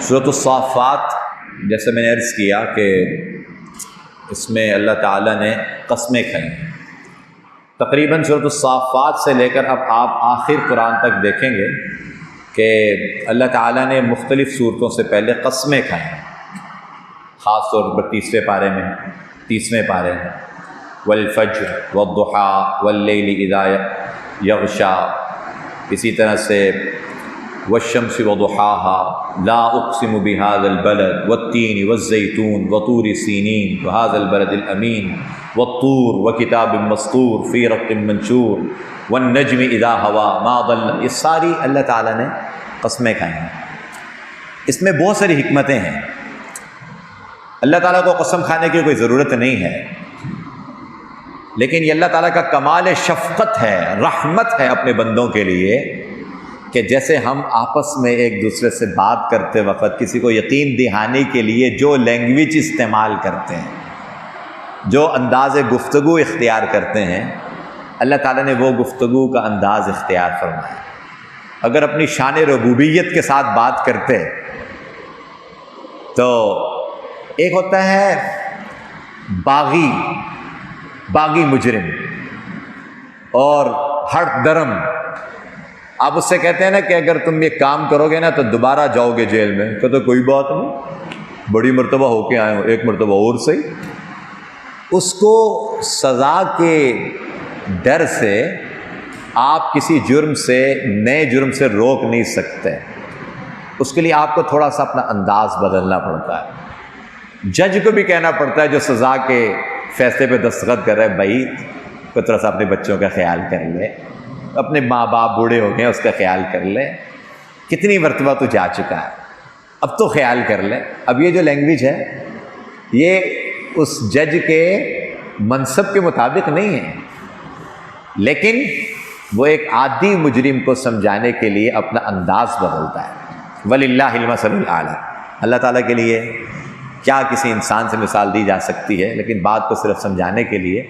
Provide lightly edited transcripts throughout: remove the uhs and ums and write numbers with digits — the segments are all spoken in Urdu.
سورۃ الصافات، جیسے میں نے عرض کیا کہ اس میں اللہ تعالیٰ نے قسمیں کھائیں۔ تقریباً سورۃ الصافات سے لے کر اب آپ آخر قرآن تک دیکھیں گے کہ اللہ تعالیٰ نے مختلف صورتوں سے پہلے قسمیں کھائیں، خاص طور پر 30ویں پارے میں، 30ویں پارے میں والفجر والضحیٰ واللیل اذا یغشا، اسی طرح سے والشمس وضحاها لا اقسم بهذا البلد والتین والزیتون وطور سینین وهذا البلد الامین والطور وکتاب مسطور فی رق منشور والنجم اذا ہوا ما ضل۔ یہ ساری اللہ تعالیٰ نے قسمیں کھائیں ہیں۔ اس میں بہت ساری حکمتیں ہیں۔ اللہ تعالیٰ کو قسم کھانے کی کوئی ضرورت نہیں ہے، لیکن یہ اللہ تعالیٰ کا کمال شفقت ہے، رحمت ہے اپنے بندوں کے لیے کہ جیسے ہم آپس میں ایک دوسرے سے بات کرتے وقت کسی کو یقین دہانی کے لیے جو لینگویج استعمال کرتے ہیں، جو انداز گفتگو اختیار کرتے ہیں، اللہ تعالیٰ نے وہ گفتگو کا انداز اختیار فرمایا۔ اگر اپنی شان ربوبیت کے ساتھ بات کرتے تو ایک ہوتا ہے باغی مجرم اور ہٹ درم، آپ اس سے کہتے ہیں نا کہ اگر تم یہ کام کرو گے نا تو دوبارہ جاؤ گے جیل میں، کہ تو کوئی بات نہیں، بڑی مرتبہ ہو کے آئے ہو، ایک مرتبہ اور صحیح۔ اس کو سزا کے ڈر سے آپ کسی جرم سے، نئے جرم سے روک نہیں سکتے، اس کے لیے آپ کو تھوڑا سا اپنا انداز بدلنا پڑتا ہے۔ جج کو بھی کہنا پڑتا ہے جو سزا کے فیصلے پہ دستخط کر رہا ہے، بھائی کوئی طرح سے اپنے بچوں کا خیال کر لے، اپنے ماں باپ بوڑھے ہو گئے اس کا خیال کر لے، کتنی مرتبہ تو جا چکا ہے، اب تو خیال کر لے۔ اب یہ جو لینگویج ہے یہ اس جج کے منصب کے مطابق نہیں ہے، لیکن وہ ایک عادی مجرم کو سمجھانے کے لیے اپنا انداز بدلتا ہے۔ وَلِلَّهِ الْمَثَلُ الْأَعْلَىٰ، اللہ تعالیٰ کے لیے کیا کسی انسان سے مثال دی جا سکتی ہے، لیکن بات کو صرف سمجھانے کے لیے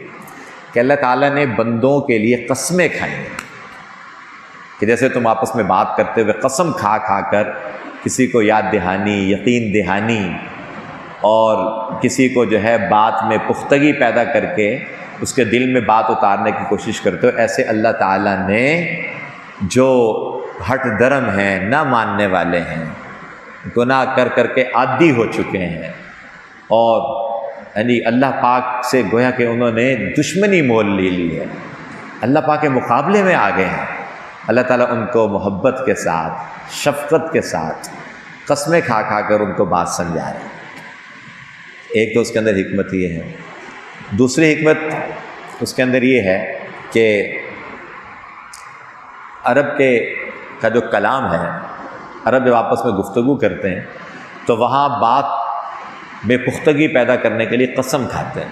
کہ اللہ تعالیٰ نے بندوں کے لیے قسمیں کھائیں ہیں، کہ جیسے تم آپس میں بات کرتے ہوئے قسم کھا کھا کر کسی کو یاد دہانی، یقین دہانی، اور کسی کو جو ہے بات میں پختگی پیدا کر کے اس کے دل میں بات اتارنے کی کوشش کرتے ہو، ایسے اللہ تعالیٰ نے جو ہٹ درم ہیں، نہ ماننے والے ہیں، گناہ کر کر کے عادی ہو چکے ہیں، اور یعنی اللہ پاک سے گویا کہ انہوں نے دشمنی مول لے لی ہے، اللہ پاک کے مقابلے میں آ گئے ہیں، اللہ تعالیٰ ان کو محبت کے ساتھ، شفقت کے ساتھ قسمیں کھا کھا کر ان کو بات سمجھا رہے ہیں۔ ایک تو اس کے اندر حکمت یہ ہے، دوسری حکمت اس کے اندر یہ ہے کہ عرب کا جو کلام ہے، عرب جب آپس میں گفتگو کرتے ہیں تو وہاں بات بے پختگی پیدا کرنے کے لیے قسم کھاتے ہیں۔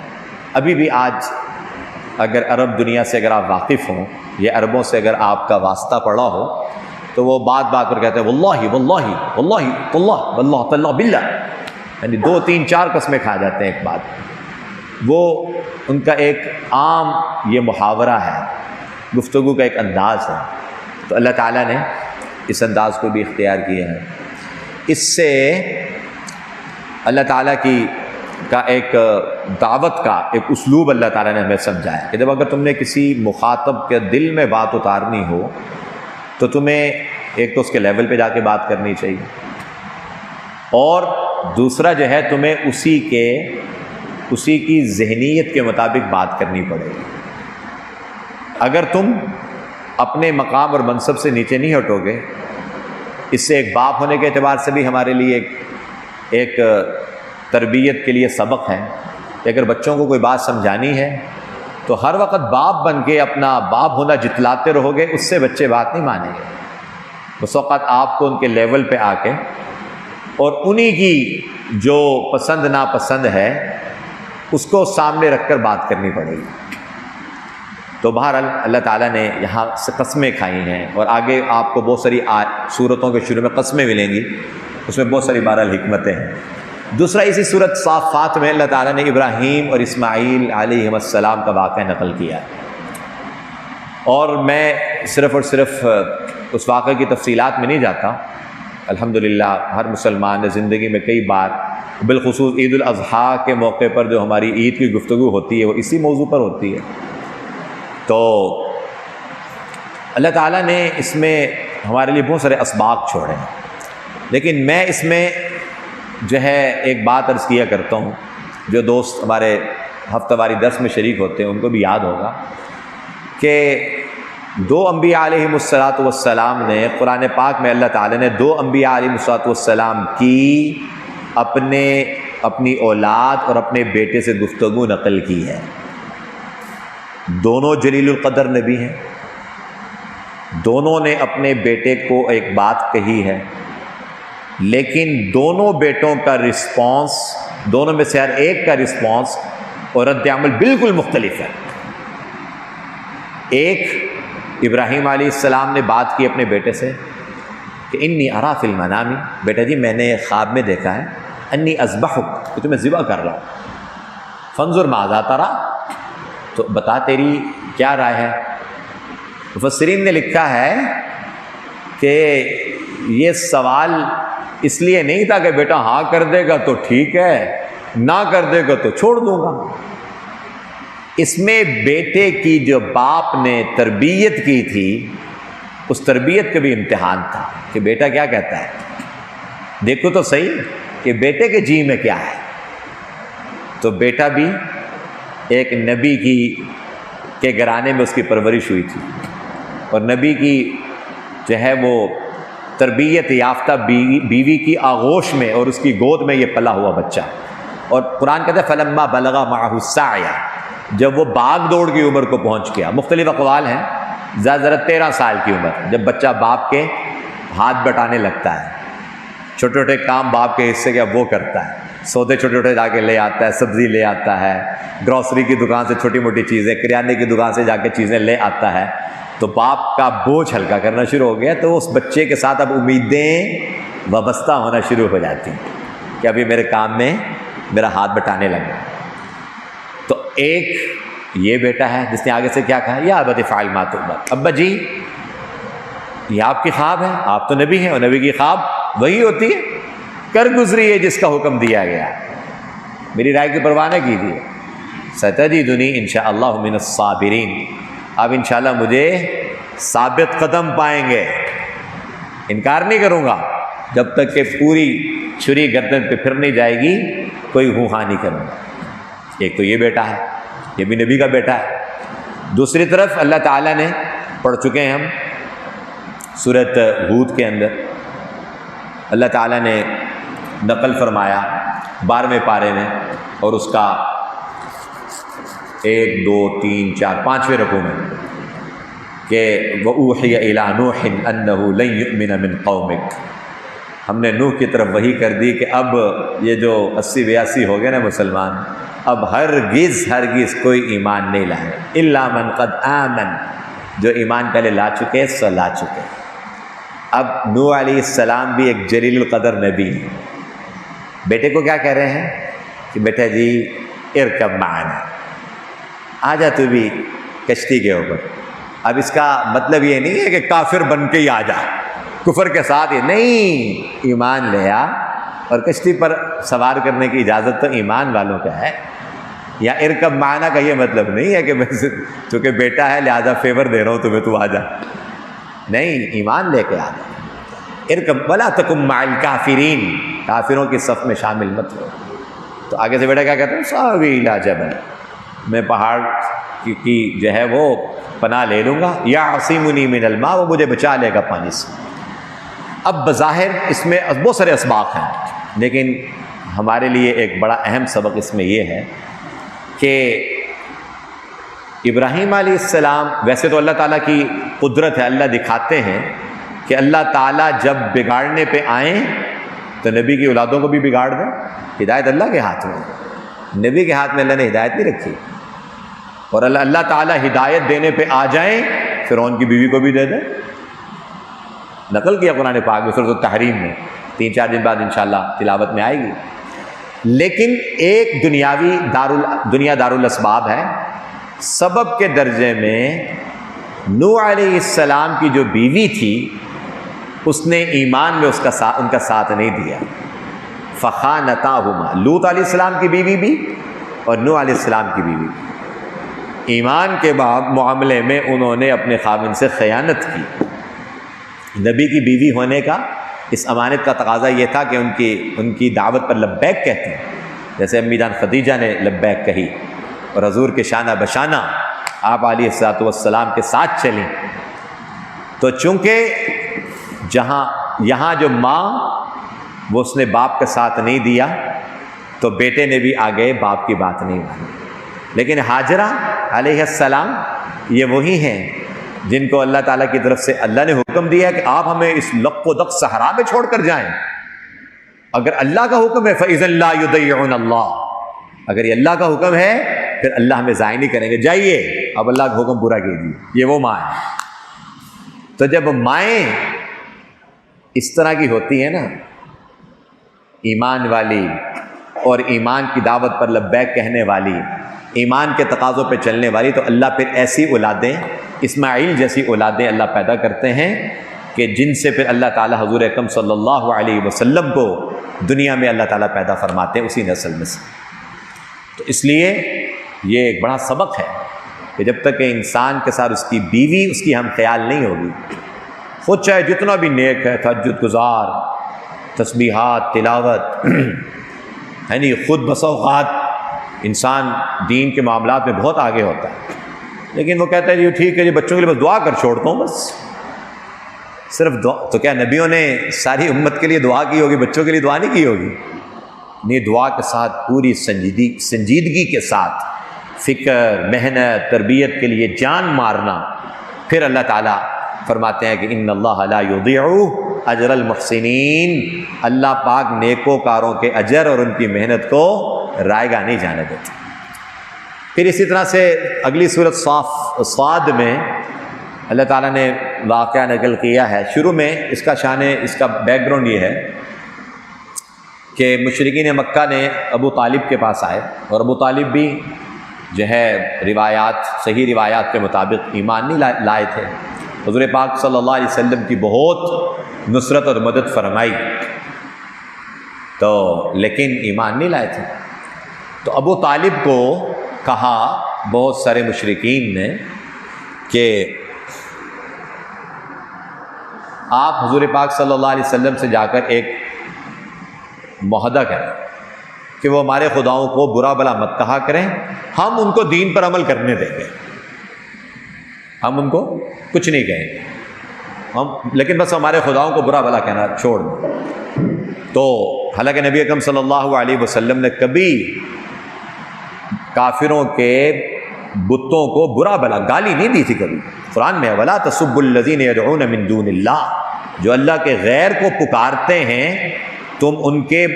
ابھی بھی آج اگر عرب دنیا سے اگر آپ واقف ہوں، یا عربوں سے اگر آپ کا واسطہ پڑا ہو، تو وہ بات پر کہتے ہیں واللہ واللہ واللہ واللہ واللہ واللہ باللہ، یعنی 2 3 4 قسمیں کھا جاتے ہیں ایک بات۔ وہ ان کا ایک عام یہ محاورہ ہے، گفتگو کا ایک انداز ہے، تو اللہ تعالیٰ نے اس انداز کو بھی اختیار کیا ہے۔ اس سے اللہ تعالیٰ کا ایک دعوت کا ایک اسلوب اللہ تعالیٰ نے ہمیں سمجھایا کہ جب اگر تم نے کسی مخاطب کے دل میں بات اتارنی ہو تو تمہیں ایک تو اس کے لیول پہ جا کے بات کرنی چاہیے، اور دوسرا جو ہے تمہیں اسی کی ذہنیت کے مطابق بات کرنی پڑے گی۔ اگر تم اپنے مقام اور منصب سے نیچے نہیں ہٹو گے، اس سے ایک باپ ہونے کے اعتبار سے بھی ہمارے لیے ایک تربیت کے لیے سبق ہے کہ اگر بچوں کو کوئی بات سمجھانی ہے تو ہر وقت باپ بن کے اپنا باپ ہونا جتلاتے رہو گے، اس سے بچے بات نہیں مانیں گے۔ اس وقت آپ کو ان کے لیول پہ آ کے اور انہی کی جو پسند ناپسند ہے اس کو سامنے رکھ کر بات کرنی پڑے گی۔ تو بہرحال اللہ تعالیٰ نے یہاں سے قسمیں کھائی ہیں، اور آگے آپ کو بہت ساری صورتوں کے شروع میں قسمیں ملیں گی، اس میں بہت ساری بہرحال حکمتیں ہیں۔ دوسرا، اسی صورت صافات میں اللہ تعالیٰ نے ابراہیم اور اسماعیل علیہ السلام کا واقعہ نقل کیا، اور میں صرف اور صرف اس واقعے کی تفصیلات میں نہیں جاتا، الحمدللہ ہر مسلمان نے زندگی میں کئی بار، بالخصوص عید الاضحیٰ کے موقع پر جو ہماری عید کی گفتگو ہوتی ہے وہ اسی موضوع پر ہوتی ہے. تو اللہ تعالیٰ نے اس میں ہمارے لیے بہت سارے اسباق چھوڑے ہیں، لیکن میں اس میں جو ہے ایک بات عرض کیا کرتا ہوں، جو دوست ہمارے ہفتہ واری درس میں شریک ہوتے ہیں ان کو بھی یاد ہوگا کہ دو انبیاء علیہم الصلاۃ والسلام نے قرآن پاک میں اللہ تعالیٰ نے دو انبیاء علیہم الصلاۃ والسلام کی اپنی اولاد اور اپنے بیٹے سے گفتگو نقل کی ہے. دونوں جلیل القدر نبی ہیں، دونوں نے اپنے بیٹے کو ایک بات کہی ہے، لیکن دونوں بیٹوں کا رسپانس، دونوں میں سے ہر ایک کا رسپانس اور رد عمل بالکل مختلف ہے. ایک ابراہیم علیہ السلام نے بات کی اپنے بیٹے سے کہ انی ارا فی المنام، بیٹا جی میں نے خواب میں دیکھا ہے، انی اذبحک، کہ تمہیں ذبح کر رہا ہوں، فانظر ماذا ترى، تو بتا تیری کیا رائے ہے. مفسرین نے لکھا ہے کہ یہ سوال اس لیے نہیں تھا کہ بیٹا ہاں کر دے گا تو ٹھیک ہے، نہ کر دے گا تو چھوڑ دوں گا. اس میں بیٹے کی جو باپ نے تربیت کی تھی اس تربیت کا بھی امتحان تھا کہ بیٹا کیا کہتا ہے، دیکھو تو صحیح کہ بیٹے کے جی میں کیا ہے. تو بیٹا بھی ایک نبی کے گھرانے میں اس کی پرورش ہوئی تھی، اور نبی کی جو ہے وہ تربیت یافتہ بیوی کی آغوش میں اور اس کی گود میں یہ پلا ہوا بچہ. اور قرآن کہتا ہے فلما بلغ معہ السعی، جب وہ بھاگ دوڑ کی عمر کو پہنچ گیا. مختلف اقوال ہیں، زیادہ 13 سال کی عمر، جب بچہ باپ کے ہاتھ بٹانے لگتا ہے، چھوٹے چھوٹے کام باپ کے حصے کے اب وہ کرتا ہے، سودے چھوٹے چھوٹے جا کے لے آتا ہے، سبزی لے آتا ہے، گروسری کی دکان سے چھوٹی موٹی چیزیں، کریانے کی دکان سے جا کے چیزیں لے آتا ہے. تو باپ کا بوجھ ہلکا کرنا شروع ہو گیا، تو اس بچے کے ساتھ اب امیدیں وابستہ ہونا شروع ہو جاتی ہیں کہ ابھی میرے کام میں میرا ہاتھ بٹانے لگا. تو ایک یہ بیٹا ہے جس نے آگے سے کیا کہا، یا ابت افعل ما تؤمر، ابا جی یہ آپ کی خواب ہے، آپ تو نبی ہیں اور نبی کی خواب وہی ہوتی ہے، کر گزری ہے جس کا حکم دیا گیا، میری رائے کی پرواہ نہ کیجیے. ستجدنی انشاءاللہ من الصابرین، اب انشاءاللہ مجھے ثابت قدم پائیں گے، انکار نہیں کروں گا جب تک کہ پوری چھری گردن پہ پھر نہیں جائے گی، کوئی ہوں ہاں نہیں کروں گا. ایک تو یہ بیٹا ہے، یہ بھی نبی کا بیٹا ہے. دوسری طرف اللہ تعالیٰ نے پڑھ چکے ہیں ہم سورۃ ہود کے اندر، اللہ تعالیٰ نے نقل فرمایا 12ویں پارے میں اور اس کا 1 2 3 4 5ویں رکوع میں کہ وَأُوحِيَ إِلَىٰ نُوحٍ أَنَّهُ لَن يُؤْمِنَ مِن قَوْمِكَ، ہم نے نوح کی طرف وحی کر دی کہ اب یہ جو 80 82 ہو گئے نا مسلمان، اب ہرگز کوئی ایمان نہیں لائے، الا من قد آمن، جو ایمان پہلے لا چکے سو لا چکے. اب نوح علیہ السلام بھی ایک جلیل القدر نبی ہیں. بیٹے کو کیا کہہ رہے ہیں کہ بیٹا جی ارکب معنا، آ جا تو بھی کشتی کے اوپر. اب اس کا مطلب یہ نہیں ہے کہ کافر بن کے ہی آ جا، کفر کے ساتھ ہی نہیں، ایمان لے آ، اور کشتی پر سوار کرنے کی اجازت تو ایمان والوں کا ہے. یا ارکب معنا کا یہ مطلب نہیں ہے کہ میں چونکہ بیٹا ہے لہذا فیور دے رہا ہوں تمہیں، تو آ جا، نہیں، ایمان لے کے آ جا. ارکب ولا تکن مع الکافرین، کافروں کی صف میں شامل مت ہو. تو آگے سے بیٹا کیا کہتا ہے، ساوی الی جبل، میں پہاڑ کی جو ہے وہ پناہ لے لوں گا، یعصمنی من الماء، وہ مجھے بچا لے گا پانی سے. اب بظاہر اس میں بہت سارے اسباق ہیں، لیکن ہمارے لیے ایک بڑا اہم سبق اس میں یہ ہے کہ ابراہیم علیہ السلام، ویسے تو اللہ تعالیٰ کی قدرت ہے، اللہ دکھاتے ہیں کہ اللہ تعالیٰ جب بگاڑنے پہ آئیں تو نبی کی اولادوں کو بھی بگاڑ دیں. ہدایت اللہ کے ہاتھ میں، نبی کے ہاتھ میں اللہ نے ہدایت نہیں رکھی. اور اللہ تعالیٰ ہدایت دینے پہ آ جائیں فرعون کی بیوی کو بھی دے دیں. نقل کیا قرآن پاک میں سورۃ التحریم میں، 3-4 دن بعد انشاءاللہ تلاوت میں آئے گی. لیکن ایک دنیا دار الاسباب ہے. سبب کے درجے میں نوح علیہ السلام کی جو بیوی تھی اس نے ایمان میں ان کا ساتھ نہیں دیا. فخانتاہما، لوط علیہ السلام کی بیوی بھی اور نوح علیہ السلام کی بیوی بھی. ایمان کے بعد معاملے میں انہوں نے اپنے خاوند سے خیانت کی. نبی کی بیوی ہونے کا اس امانت کا تقاضا یہ تھا کہ ان کی دعوت پر لبیک کہتے ہیں، جیسے امی جان خدیجہ نے لبیک کہی اور حضور کے شانہ بشانہ آپ علیہ الصلوۃ والسلام کے ساتھ چلیں. تو چونکہ یہاں جو ماں وہ اس نے باپ کا ساتھ نہیں دیا تو بیٹے نے بھی آگے باپ کی بات نہیں مانی. لیکن ہاجرہ علیہ السلام یہ وہی ہیں جن کو اللہ تعالیٰ کی طرف سے اللہ نے حکم دیا کہ آپ ہمیں اس لق و دق صحرا میں چھوڑ کر جائیں. اگر اللہ کا حکم ہے فَإِذًا لَا يُضَيِّعُونَ اللَّهَ، اگر یہ اللہ کا حکم ہے پھر اللہ ہمیں ضائع نہیں کریں گے، جائیے اب اللہ کا حکم پورا کیجیے. یہ وہ ماں ہے. تو جب مائیں اس طرح کی ہوتی ہیں نا، ایمان والی اور ایمان کی دعوت پر لبیک کہنے والی، ایمان کے تقاضوں پہ چلنے والی، تو اللہ پھر ایسی اولادیں، اسماعیل جیسی اولادیں اللہ پیدا کرتے ہیں کہ جن سے پھر اللہ تعالیٰ حضور اکرم صلی اللہ علیہ وسلم کو دنیا میں اللہ تعالیٰ پیدا فرماتے ہیں اسی نسل میں سے. تو اس لیے یہ ایک بڑا سبق ہے کہ جب تک کہ انسان کے ساتھ اس کی بیوی اس کی ہم خیال نہیں ہوگی، خود چاہے جتنا بھی نیک ہے، تہجد گزار، تسبیحات، تلاوت ہے نہیں، خود بسا اوقات انسان دین کے معاملات میں بہت آگے ہوتا ہے، لیکن وہ کہتا ہے جی ٹھیک ہے جی بچوں کے لیے بس دعا کر چھوڑتا ہوں، بس صرف دعا. تو کیا نبیوں نے ساری امت کے لیے دعا کی ہوگی، بچوں کے لیے دعا نہیں کی ہوگی؟ نہیں، دعا کے ساتھ پوری سنجیدگی کے ساتھ فکر، محنت، تربیت کے لیے جان مارنا. پھر اللہ تعالیٰ فرماتے ہیں کہ ان اللہ لا یضیع اجر المحسنین، اللہ پاک نیکوکاروں کے اجر اور ان کی محنت کو رائیگاں نہیں جانے دیتے. پھر اسی طرح سے اگلی سورۃ صاد میں اللہ تعالیٰ نے واقعہ نقل کیا ہے. شروع میں اس کا بیک گراؤنڈ یہ ہے کہ مشرکین مکہ نے ابو طالب کے پاس آئے اور ابو طالب بھی جو ہے صحیح روایات کے مطابق ایمان نہیں لائے تھے. حضور پاک صلی اللہ علیہ وسلم کی بہت نصرت اور مدد فرمائی تو لیکن ایمان نہیں لائے تھے. تو ابو طالب کو کہا بہت سارے مشرکین نے کہ آپ حضور پاک صلی اللہ علیہ وسلم سے جا کر ایک معاہدہ کریں کہ وہ ہمارے خداؤں کو برا بلا مت کہا کریں، ہم ان کو دین پر عمل کرنے دیں گے، ہم ان کو کچھ نہیں کہیں گے، لیکن بس ہمارے خداؤں کو برا بلا کہنا چھوڑ دیں. تو حالانکہ نبی اکرم صلی اللہ علیہ وسلم نے کبھی کافروں کے بتوں کو برا بلا گالی نہیں دی تھی کبھی. قرآن میں وَلَا تَسُبُّوا الَّذِينَ يَدْعُونَ مِن دُونِ اللَّهِ، جو اللہ کے غیر کو پکارتے ہیں تم ان کے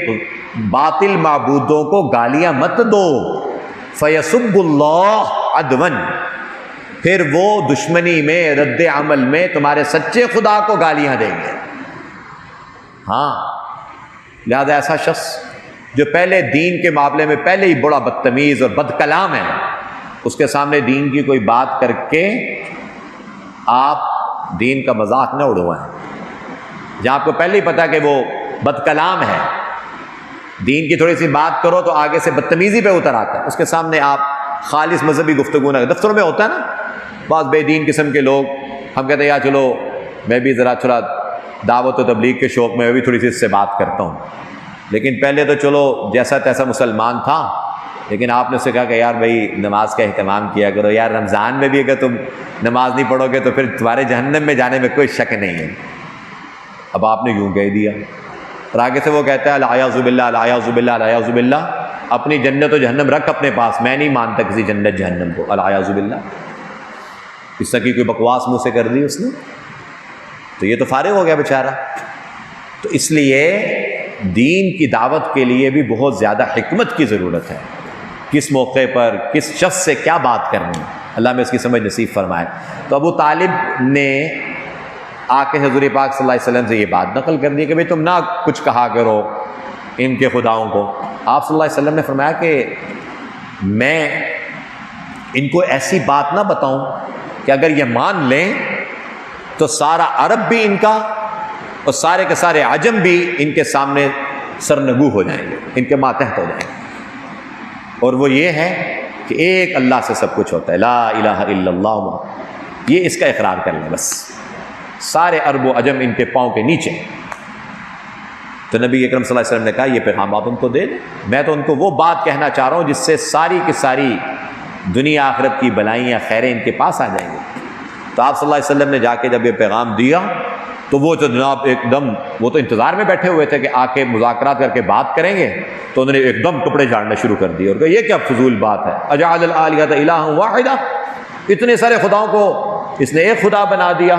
باطل معبودوں کو گالیاں مت دو. فَيَسُبُّ اللَّهَ عَدْوًا، پھر وہ دشمنی میں، رد عمل میں تمہارے سچے خدا کو گالیاں دیں گے. ہاں، لہذا ایسا شخص جو پہلے دین کے معاملے میں پہلے ہی بڑا بدتمیز اور بد کلام ہے، اس کے سامنے دین کی کوئی بات کر کے آپ دین کا مذاق نہ اڑوائیں. جہاں آپ کو پہلے ہی پتا کہ وہ بد کلام ہے، دین کی تھوڑی سی بات کرو تو آگے سے بدتمیزی پہ اتر آتا ہے، اس کے سامنے آپ خالص مذہبی گفتگو نہ. دفتروں میں ہوتا ہے نا بعض بے دین قسم کے لوگ، ہم کہتے ہیں یا چلو میں بھی ذرا تھوڑا دعوت و تبلیغ کے شوق میں بھی تھوڑی سی اس سے بات کرتا ہوں، لیکن پہلے تو چلو جیسا تیسا مسلمان تھا، لیکن آپ نے اسے کہا کہ یار بھائی نماز کا اہتمام کیا کرو، یار رمضان میں بھی اگر تم نماز نہیں پڑھو گے تو پھر تمہارے جہنم میں جانے میں کوئی شک نہیں ہے. اب آپ نے یوں کہہ دیا اور آگے سے وہ کہتا ہے الیاذ باللہ الیاذ باللہ الیاذ باللہ، اپنی جنت و جہنم رکھ اپنے پاس، میں نہیں مانتا کسی جنت جہنم کو، الیاذ باللہ. اس طرح کی کوئی بکواس منہ سے کر دی اس نے تو یہ تو فارغ ہو گیا بیچارہ. تو اس لیے دین کی دعوت کے لیے بھی بہت زیادہ حکمت کی ضرورت ہے، کس موقع پر کس شخص سے کیا بات کرنی، اللہ میں اس کی سمجھ نصیب فرمائے. تو ابو طالب نے آ کے حضور پاک صلی اللہ علیہ وسلم سے یہ بات نقل کر دی کہ بھئی تم نہ کچھ کہا کرو ان کے خداؤں کو. آپ صلی اللہ علیہ وسلم نے فرمایا کہ میں ان کو ایسی بات نہ بتاؤں کہ اگر یہ مان لیں تو سارا عرب بھی ان کا اور سارے کے سارے عجم بھی ان کے سامنے سرنگو ہو جائیں گے، ان کے ماتحت ہو جائیں گے۔ اور وہ یہ ہے کہ ایک اللہ سے سب کچھ ہوتا ہے، لا الہ الا اللہ، یہ اس کا اقرار کر لیں بس، سارے عرب و عجم ان کے پاؤں کے نیچے۔ تو نبی اکرم صلی اللہ علیہ وسلم نے کہا یہ پیغام آپ ان کو دے دیں، میں تو ان کو وہ بات کہنا چاہ رہا ہوں جس سے ساری کی ساری دنیا آخرت کی بلائیاں خیریں ان کے پاس آ جائیں گے۔ تو آپ صلی اللہ علیہ وسلم نے جا کے جب یہ پیغام دیا تو وہ تو جناب ایک دم، وہ تو انتظار میں بیٹھے ہوئے تھے کہ آ کے مذاکرات کر کے بات کریں گے، تو انہوں نے ایک دم کپڑے جھاڑنا شروع کر دیے اور کہا یہ کیا فضول بات ہے، اجعل الآلہۃ الہا واحدہ، اتنے سارے خداؤں کو اس نے ایک خدا بنا دیا،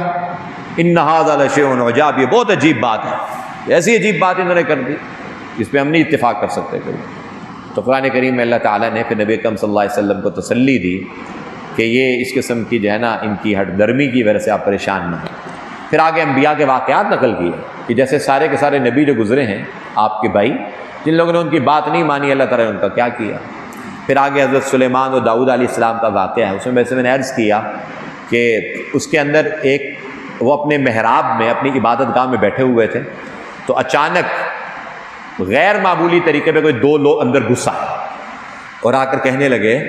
ان ھذا لشیء عجاب، یہ بہت عجیب بات ہے، ایسی عجیب بات انہوں نے کر دی، اس پہ ہم نہیں اتفاق کر سکتے کوئی۔ تو قرآن کریم میں اللہ تعالیٰ نے پھر نبی اکرم صلی اللہ علیہ وسلم کو تسلی دی کہ یہ اس قسم کی جو ہے نا ان کی ہٹ درمی کی وجہ سے آپ پریشان نہ ہوں۔ پھر آگے انبیاء کے واقعات نقل کیے کہ جیسے سارے کے سارے نبی جو گزرے ہیں آپ کے بھائی، جن لوگوں نے ان کی بات نہیں مانی، اللہ تعالیٰ نے ان کا کیا کیا۔ پھر آگے حضرت سلیمان اور داؤد علیہ السلام کا واقعہ ہے، اس میں ویسے میں نے عرض کیا کہ اس کے اندر ایک وہ اپنے محراب میں اپنی عبادت گاہ میں بیٹھے ہوئے تھے، تو اچانک غیر معمولی طریقے پہ کوئی دو لوگ اندر گھس آئے اور آ کر کہنے لگے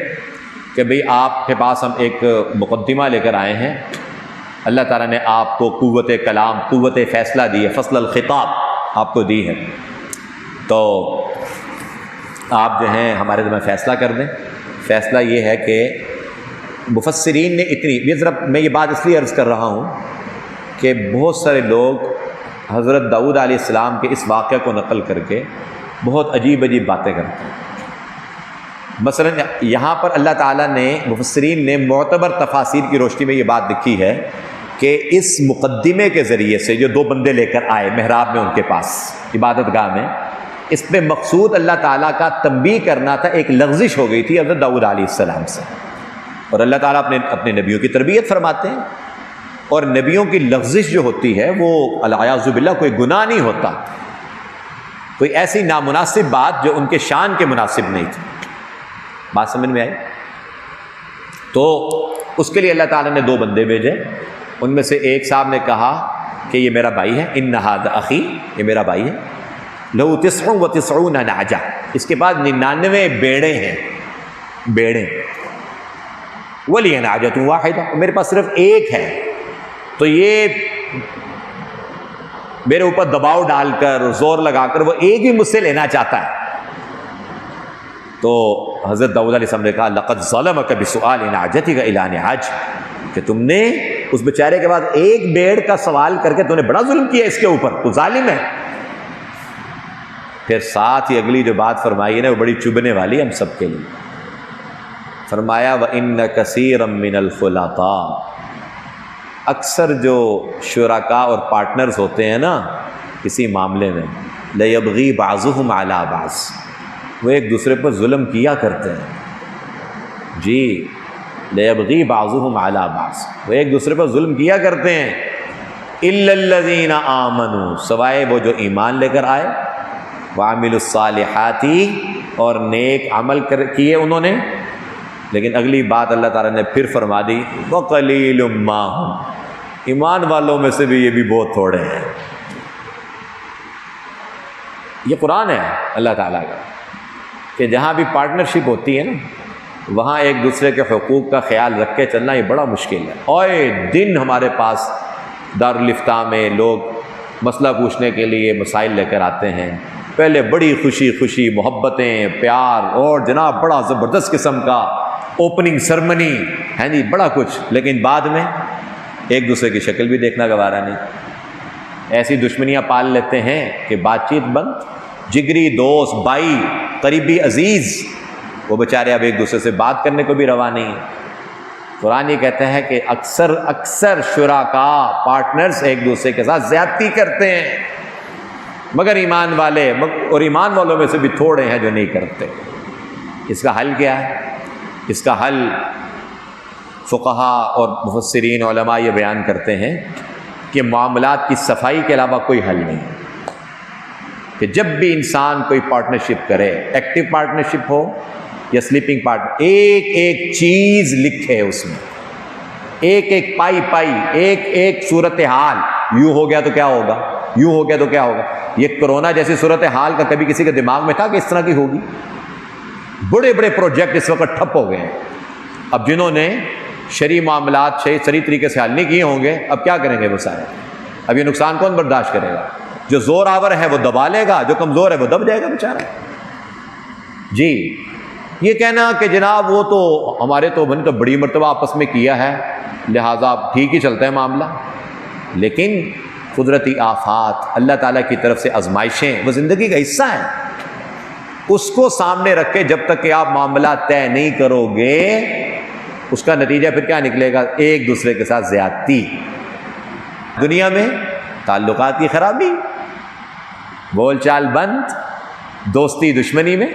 کہ بھئی آپ کے پاس ہم ایک مقدمہ لے کر آئے ہیں، اللہ تعالیٰ نے آپ کو قوت کلام، قوت فیصلہ دی ہے، فصل الخطاب آپ کو دی ہے، تو آپ جو ہیں ہمارے ذمہ فیصلہ کر دیں۔ فیصلہ یہ ہے کہ مفسرین نے میں یہ بات اس لیے عرض کر رہا ہوں کہ بہت سارے لوگ حضرت داؤد علیہ السلام کے اس واقعہ کو نقل کر کے بہت عجیب عجیب باتیں کرتے ہیں۔ مثلا یہاں پر اللہ تعالیٰ نے، مفسرین نے معتبر تفاسیر کی روشنی میں یہ بات لکھی ہے کہ اس مقدمے کے ذریعے سے جو دو بندے لے کر آئے محراب میں ان کے پاس عبادت گاہ میں، اس پہ مقصود اللہ تعالیٰ کا تنبیہ کرنا تھا، ایک لغزش ہو گئی تھی حضرت داؤد علیہ السلام سے، اور اللہ تعالیٰ اپنے نبیوں کی تربیت فرماتے ہیں، اور نبیوں کی لغزش جو ہوتی ہے وہ العیاذ باللہ کوئی گناہ نہیں ہوتا، کوئی ایسی نامناسب بات جو ان کے شان کے مناسب نہیں تھی۔ بات سمجھ میں آئی؟ تو اس کے لیے اللہ تعالیٰ نے دو بندے بھیجے، ان میں سے ایک صاحب نے کہا کہ یہ میرا بھائی ہے، ان ھذا اخی، یہ میرا بھائی ہے، لہو 99 نعجہ، اس کے بعد 99 بیڑے ہیں، بیڑے، ولی نعجۃ واحدہ، میرے پاس صرف ایک ہے، تو یہ میرے اوپر دباؤ ڈال کر زور لگا کر وہ ایک ہی مجھ سے لینا چاہتا ہے۔ تو حضرت داؤد علیہ السلام نے کہا لقد ظلمک بسؤال نعجتک الی نعاج، کہ تم نے اس بیچارے کے بعد ایک بیڑ کا سوال کر کے تم نے بڑا ظلم کیا اس کے اوپر، تو ظالم ہے۔ پھر ساتھ ہی اگلی جو بات فرمائی ہے نا وہ بڑی چبھنے والی ہم سب کے لیے، فرمایا وَإِنَّ كَثِيرًا مِّنَ الْخُلَطَاءِ، اکثر جو شرکاء اور پارٹنرز ہوتے ہیں نا کسی معاملے میں، لَيَبْغِي بَعْضُهُمْ عَلَى بَعْضٍ، وہ ایک دوسرے پر ظلم کیا کرتے ہیں، جی لَيَبْغِي بَعْضُهُمْ عَلَى بَعْضٍ، وہ ایک دوسرے پر ظلم کیا کرتے ہیں، إِلَّا الَّذِينَ آمَنُوا، سوائے وہ جو ایمان لے کر آئے، وَعَمِلُوا الصَّالِحَاتِ، اور نیک عمل کیے انہوں نے۔ لیکن اگلی بات اللہ تعالیٰ نے پھر فرما دی وَقَلِيلٌ مَّا هُمْ، ایمان والوں میں سے بھی یہ بھی بہت تھوڑے ہیں۔ یہ قرآن ہے اللہ تعالیٰ کا کہ جہاں بھی پارٹنرشپ ہوتی ہے نا وہاں ایک دوسرے کے حقوق کا خیال رکھ کے چلنا یہ بڑا مشکل ہے۔ آئے دن ہمارے پاس دارالافتاء میں لوگ مسئلہ پوچھنے کے لیے مسائل لے کر آتے ہیں، پہلے بڑی خوشی محبتیں، پیار، اور جناب بڑا زبردست قسم کا اوپننگ سرمنی ہے جی، بڑا کچھ، لیکن بعد میں ایک دوسرے کی شکل بھی دیکھنا گوارا نہیں، ایسی دشمنیاں پال لیتے ہیں کہ بات چیت بند، جگری دوست، بھائی، قریبی عزیز، وہ بیچارے اب ایک دوسرے سے بات کرنے کو بھی روا نہیں۔ قرآن یہ کہتا ہے کہ اکثر شرکاء، پارٹنرز ایک دوسرے کے ساتھ زیادتی کرتے ہیں، مگر ایمان والے، اور ایمان والوں میں سے بھی تھوڑے ہیں جو نہیں کرتے۔ اس کا حل کیا ہے؟ اس کا حل فقہاء اور مفسرین علماء یہ بیان کرتے ہیں کہ معاملات کی صفائی کے علاوہ کوئی حل نہیں، کہ جب بھی انسان کوئی پارٹنرشپ کرے، ایکٹیو پارٹنرشپ ہو یا سلیپنگ پارٹنر، ایک ایک چیز لکھے اس میں، ایک ایک پائی، ایک ایک صورتحال، یوں ہو گیا تو کیا ہوگا، یوں ہو گیا تو کیا ہوگا. یہ کرونا جیسی صورتحال کا کبھی کسی کے دماغ میں تھا کہ اس طرح کی ہوگی؟ بڑے بڑے پروجیکٹ اس وقت ٹھپ ہو گئے ہیں. اب جنہوں نے شرعی معاملات صحیح طریقے سے حل نہیں کیے ہوں گے، اب کیا کریں گے وہ سارے؟ اب یہ نقصان کون برداشت کرے گا؟ جو زور آور ہے وہ دبا لے گا، جو کمزور ہے وہ دب جائے گا بیچارہ. جی یہ کہنا کہ جناب وہ تو ہمارے تو میں نے تو بڑی مرتبہ آپس میں کیا ہے لہٰذا ٹھیک ہی چلتا ہے معاملہ، لیکن قدرتی آفات، اللہ تعالیٰ کی طرف سے آزمائشیں وہ زندگی کا حصہ ہیں. اس کو سامنے رکھ کے جب تک کہ آپ معاملہ طے نہیں کرو گے، اس کا نتیجہ پھر کیا نکلے گا؟ ایک دوسرے کے ساتھ زیادتی، دنیا میں تعلقات کی خرابی، بول چال بند، دوستی دشمنی میں.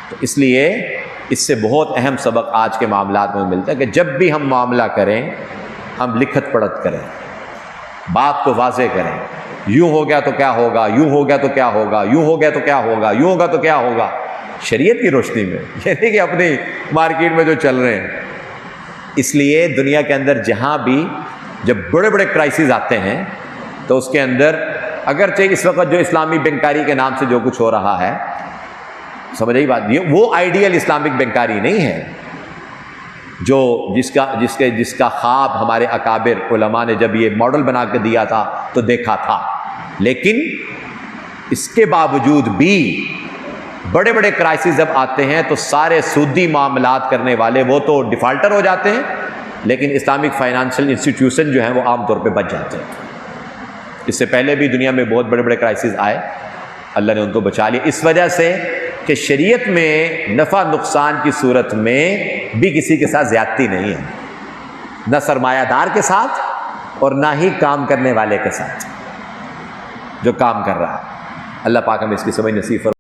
تو اس لیے اس سے بہت اہم سبق آج کے معاملات میں ملتا ہے کہ جب بھی ہم معاملہ کریں ہم لکھت پڑھت کریں، بات کو واضح کریں. یوں ہو گیا تو کیا ہوگا، یوں ہو گیا تو کیا ہوگا، یوں ہو گیا تو کیا ہوگا، یوں ہوگا تو کیا ہوگا، شریعت کی روشنی میں، یہ نہیں کہ اپنی مارکیٹ میں جو چل رہے ہیں. اس لیے دنیا کے اندر جہاں بھی جب بڑے بڑے کرائسز آتے ہیں تو اس کے اندر اگرچہ اس وقت جو اسلامی بینکاری کے نام سے جو کچھ ہو رہا ہے، سمجھ آئی بات، یہ وہ آئیڈیل اسلامک بینکاری نہیں ہے جو جس کا خواب ہمارے اکابر علماء نے جب یہ ماڈل بنا کے دیا تھا تو دیکھا تھا. لیکن اس کے باوجود بھی بڑے بڑے کرائسس جب آتے ہیں تو سارے سودی معاملات کرنے والے وہ تو ڈیفالٹر ہو جاتے ہیں، لیکن اسلامک فائنانشل انسٹیٹیوشن جو ہیں وہ عام طور پہ بچ جاتے ہیں. اس سے پہلے بھی دنیا میں بہت بڑے بڑے کرائسس آئے، اللہ نے ان کو بچا لیا، اس وجہ سے کہ شریعت میں نفع نقصان کی صورت میں بھی کسی کے ساتھ زیادتی نہیں ہے، نہ سرمایہ دار کے ساتھ اور نہ ہی کام کرنے والے کے ساتھ جو کام کر رہا ہے. اللہ پاک ہمیں اس کی سمجھ نصیب فرمائے.